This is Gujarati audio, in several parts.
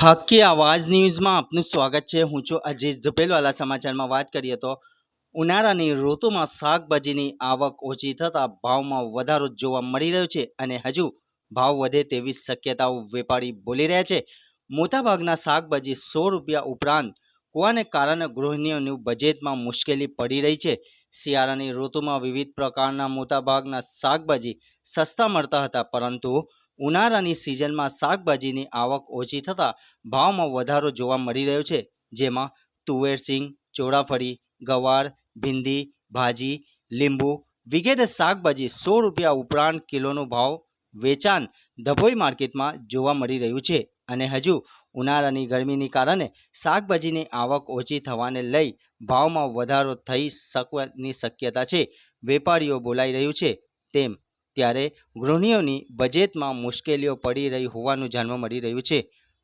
હકી આવાજ ન્યૂઝમાં આપનું સ્વાગત છે। હું છું અજીઝ ઝુપેલવાલા। સમાચારમાં વાત કરીએ તો ઉનાળાની ઋતુમાં શાકભાજીની આવક ઓછી થતાં ભાવમાં વધારો જોવા મળી રહ્યો છે અને હજુ ભાવ વધે તેવી શક્યતાઓ વેપારી બોલી રહ્યા છે। મોટાભાગના શાકભાજી ₹100 ઉપરાંત હોવાને કારણે ગૃહિણીઓનું બજેટમાં મુશ્કેલી પડી રહી છે। શિયાળાની ઋતુમાં વિવિધ પ્રકારના મોટાભાગના શાકભાજી સસ્તા મળતા હતા, પરંતુ ઉનાળાની સિઝનમાં શાકભાજીની આવક ઓછી થતાં ભાવમાં વધારો જોવા મળી રહ્યો છે, જેમાં તુવેર સિંગ, ચોળાફળી, ગવાર, ભીંડી, ભાજી, લીંબુ વગેરે શાકભાજી ₹100 ઉપરાંત કિલોનો ભાવ વેચાણ ડભોઈ માર્કેટમાં જોવા મળી રહ્યું છે અને હજુ ઉનાળાની ગરમીને કારણે શાકભાજીની આવક ઓછી થવાને લઈ ભાવમાં વધારો થઈ શકવાની શક્યતા છે, વેપારીઓ બોલાઈ રહ્યું છે। તેમ ત્યારે ગૃહિણીઓની બજેટમાં મુશ્કેલીઓ પડી રહી હોવાનું જાણવા મળી રહ્યું છે।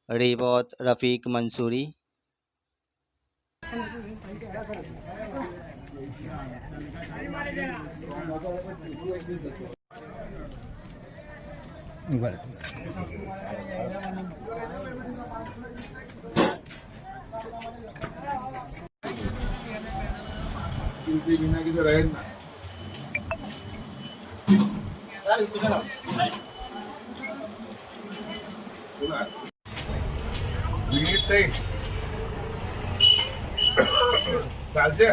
રિપોર્ટ રફીક મંસૂરી। ચાલશે।